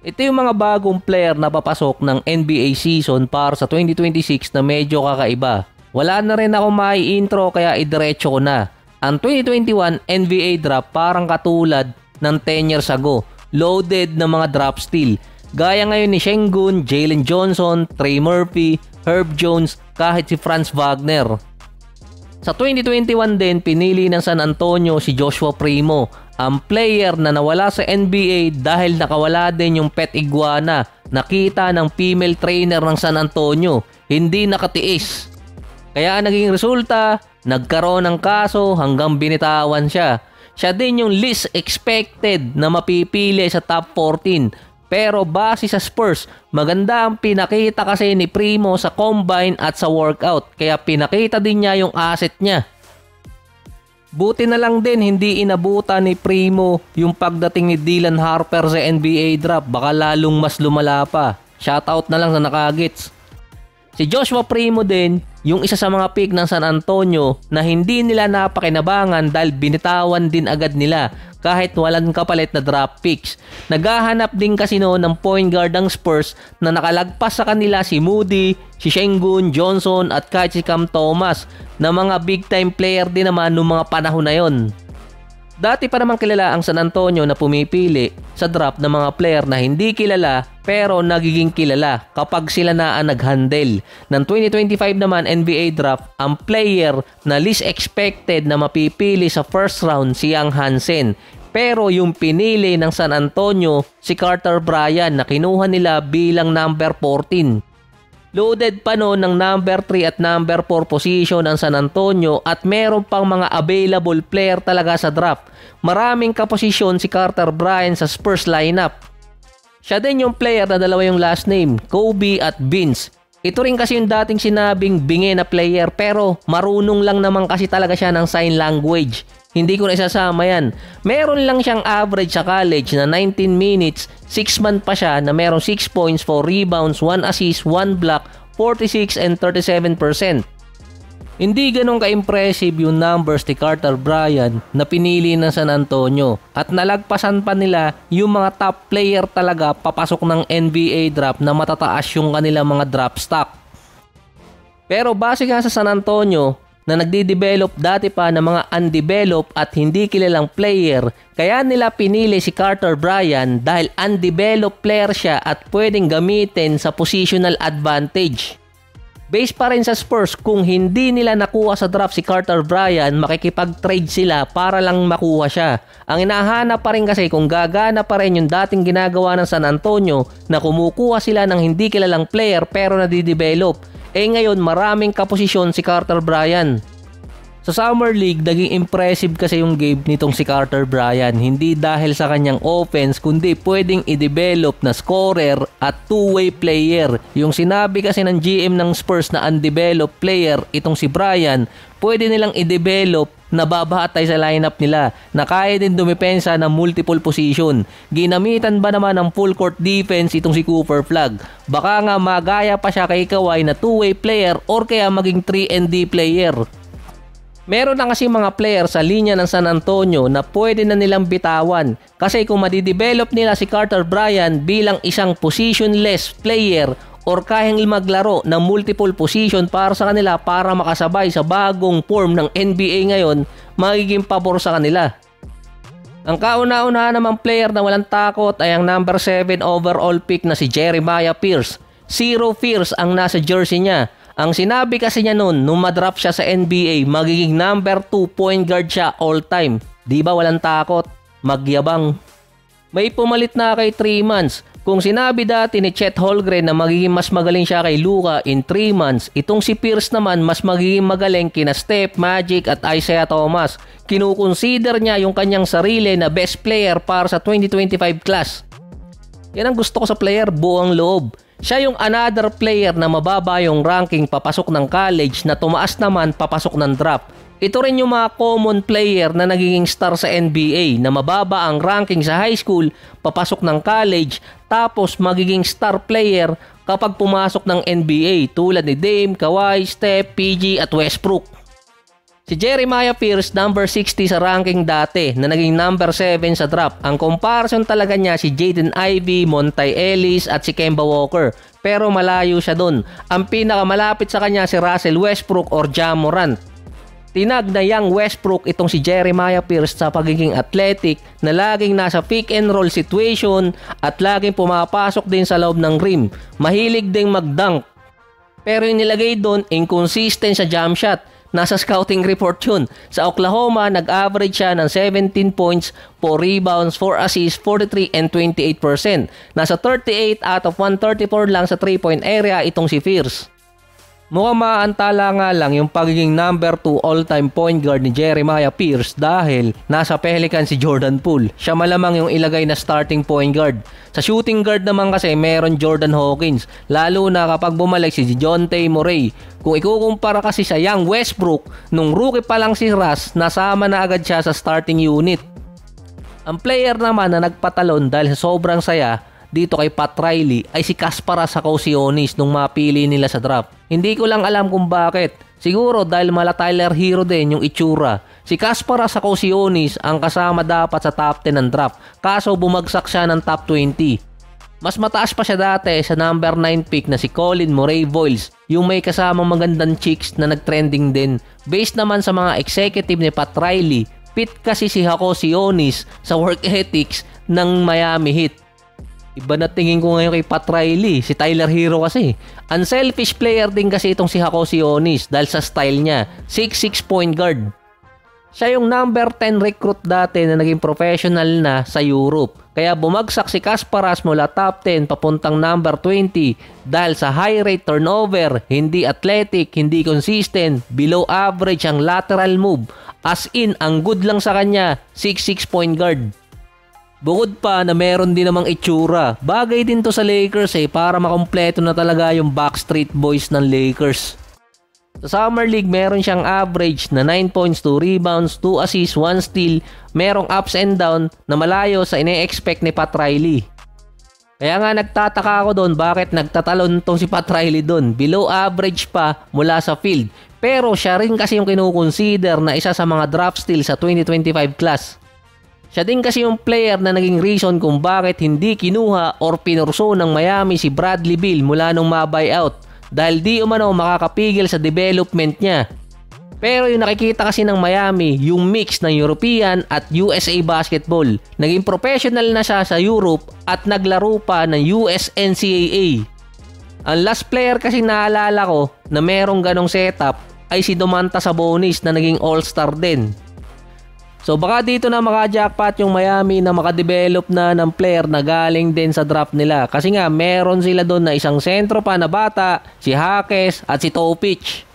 Ito yung mga bagong player na papasok ng NBA season para sa 2026 na medyo kakaiba. Wala na rin ako mai-intro kaya idiretso ko na. Ang 2021 NBA draft parang katulad ng 10 years ago. Loaded na mga draft steal. Gaya ngayon ni Sengun, Jalen Johnson, Trey Murphy, Herb Jones, kahit si Franz Wagner. Sa 2021 din, pinili ng San Antonio si Joshua Primo, ang player na nawala sa NBA dahil nakawala din yung pet iguana. Nakita ng female trainer ng San Antonio, hindi nakatiis. Kaya naging resulta, nagkaroon ng kaso hanggang binitawan siya. Siya din yung least expected na mapipili sa top 14. Pero base sa Spurs, maganda ang pinakita kasi ni Primo sa combine at sa workout. Kaya pinakita din niya yung asset niya. Buti na lang din hindi inabutan ni Primo yung pagdating ni Dylan Harper sa NBA draft. Baka lalong mas lumala pa. Shoutout na lang sa nakagits. Si Joshua Primo din, yung isa sa mga pick ng San Antonio na hindi nila napakinabangan dahil binitawan din agad nila kahit walang kapalit na draft picks. Naghahanap din kasi noon ng point guard ng Spurs na nakalagpas sa kanila si Moody, si Sengun, Johnson at kahit si Cam Thomas na mga big time player din naman noong mga panahon na yon. Dati pa naman kilala ang San Antonio na pumipili sa draft ng mga player na hindi kilala pero nagiging kilala kapag sila na ang nag-handle. Ng 2025 naman NBA draft, ang player na least expected na mapipili sa first round si Young Hansen. Pero yung pinili ng San Antonio si Carter Bryant na kinuha nila bilang number 14. Loaded pa noon ng number 3 at number 4 position ang San Antonio at meron pang mga available player talaga sa draft. Maraming kaposisyon si Carter Bryant sa Spurs lineup. Siya din yung player na dalawa yung last name, Kobe at Vince. Ito rin kasi yung dating sinabing bingi na player pero marunong lang naman kasi talaga siya ng sign language. Hindi ko na isasama yan. Meron lang siyang average sa college na 19 minutes, 6 month pa siya na merong 6 points, 4 rebounds, 1 assist, 1 block, 46 and 37%. Hindi ganun ka-impressive yung numbers ni Carter Bryant na pinili ng San Antonio at nalagpasan pa nila yung mga top player talaga papasok ng NBA draft na matataas yung kanilang mga draft stock. Pero base nga sa San Antonio, na nagdi-develop dati pa ng mga undeveloped at hindi kilalang player, kaya nila pinili si Carter Bryant dahil undeveloped player siya at pwedeng gamitin sa positional advantage. Base pa rin sa Spurs, kung hindi nila nakuha sa draft si Carter Bryant, makikipag-trade sila para lang makuha siya. Ang inahanap pa rin kasi kung gagana pa rin yung dating ginagawa ng San Antonio na kumukuha sila ng hindi kilalang player pero nadidevelop. Ngayon maraming kaposisyon si Carter Bryant. Sa Summer League, naging impressive kasi yung game nitong si Carter Bryant. Hindi dahil sa kanyang offense, kundi pwedeng i-develop na scorer at two-way player. Yung sinabi kasi ng GM ng Spurs na undeveloped player, itong si Bryant, pwede nilang i-develop na babahatay sa lineup nila na kaya din dumepensa ng multiple position. Ginamitan ba naman ng full court defense itong si Cooper Flagg? Baka nga magaya pa siya kay Kawhi na two-way player or kaya maging 3-and-D player. Meron na kasi mga player sa linya ng San Antonio na pwede na nilang bitawan kasi kung madidevelop nila si Carter Bryant bilang isang positionless player or kayang maglaro ng multiple position para sa kanila para makasabay sa bagong form ng NBA ngayon, magiging pabor sa kanila. Ang kauna-unahan namang player na walang takot ay ang number 7 overall pick na si Jeremiah Pierce. Zero fears ang nasa jersey niya. Ang sinabi kasi niya noon nung madraft siya sa NBA, magiging number 2 point guard siya all time. Di ba walang takot? Magyabang. May pumalit na kay 3 months. Kung sinabi dati ni Chet Holmgren na magiging mas magaling siya kay Luka in 3 months, itong si Pierce naman mas magiging magaling kina Steph, Magic at Isaiah Thomas. Kinukonsider niya yung kanyang sarili na best player para sa 2025 class. Yan ang gusto ko sa player, buong loob. Siya yung another player na mababa yung ranking papasok ng college na tumaas naman papasok ng draft. Ito rin yung mga common player na nagiging star sa NBA na mababa ang ranking sa high school, papasok ng college, tapos magiging star player kapag pumasok ng NBA tulad ni Dame, Kawhi, Steph, PG at Westbrook. Si Jeremiah Pierce, number 60 sa ranking dati na naging number 7 sa draft. Ang comparison talaga niya si Jaden Ivey, Monty Ellis at si Kemba Walker. Pero malayo siya dun. Ang pinakamalapit sa kanya si Russell Westbrook or Ja Morant. Tinag na young Westbrook itong si Jeremiah Pierce sa pagiging athletic na laging nasa pick and roll situation at laging pumapasok din sa loob ng rim. Mahilig ding mag-dunk. Pero yung nilagay doon, inconsistent sa jump shot. Nasa scouting report yun. Sa Oklahoma, nag-average siya ng 17 points, 4 rebounds, 4 assists, 43 and 28%. Nasa 38 out of 134 lang sa 3-point area itong si Pierce. Mukhang maantala nga lang yung pagiging number 2 all-time point guard ni Jeremiah Pierce dahil nasa Pelicans si Jordan Poole. Siya malamang yung ilagay na starting point guard. Sa shooting guard naman kasi meron Jordan Hawkins, lalo na kapag bumalik si Dejounte Murray. Kung ikukumpara kasi sa young Westbrook, nung rookie pa lang si Russ, nasama na agad siya sa starting unit. Ang player naman na nagpatalon dahil sa sobrang saya dito kay Pat Riley ay si Kasparas Sakausionis nung mapili nila sa draft. Hindi ko lang alam kung bakit. Siguro dahil mala Tyler Hero din yung itsura. Si Kasparas Sakausionis ang kasama dapat sa top 10 ng draft, kaso bumagsak siya ng top 20. Mas mataas pa siya dati sa number 9 pick na si Colin Murray Voiles, yung may kasamang magandang chicks na nagtrending din. Based naman sa mga executive ni Pat Riley, fit kasi si Sakausionis sa work ethics ng Miami Heat. Iba na tingin ko ngayon kay Pat Riley, si Tyler Hero kasi. Unselfish player din kasi itong si Sakausionis dahil sa style niya, 6'6" point guard. Siya yung number 10 recruit dati na naging professional na sa Europe. Kaya bumagsak si Kasparas mula top 10 papuntang number 20 dahil sa high rate turnover, hindi athletic, hindi consistent, below average ang lateral move. As in, ang good lang sa kanya, 6'6" point guard. Bukod pa na meron din namang itsura. Bagay din to sa Lakers para makompleto na talaga yung Backstreet Boys ng Lakers. Sa Summer League meron siyang average na 9 points, 2 rebounds, 2 assists, 1 steal. Merong ups and down na malayo sa ine-expect ni Pat Riley. Kaya nga nagtataka ako doon bakit nagtatalon tong si Pat Riley doon. Below average pa mula sa field. Pero siya rin kasi yung kinukonsider na isa sa mga draft steal sa 2025 class. Siya din kasi yung player na naging reason kung bakit hindi kinuha or pinurso ng Miami si Bradley Beal mula nung ma-buyout dahil di umano makakapigil sa development niya. Pero yung nakikita kasi ng Miami, yung mix ng European at USA basketball. Naging professional na siya sa Europe at naglaro pa ng US NCAA. Ang last player kasi naalala ko na merong ganong setup ay si Domantas Sabonis na naging all-star din. So baka dito na maka-jackpot yung Miami na makadevelop na ng player na galing din sa draft nila. Kasi nga meron sila doon na isang sentro pa na bata, si Hakes at si Topic.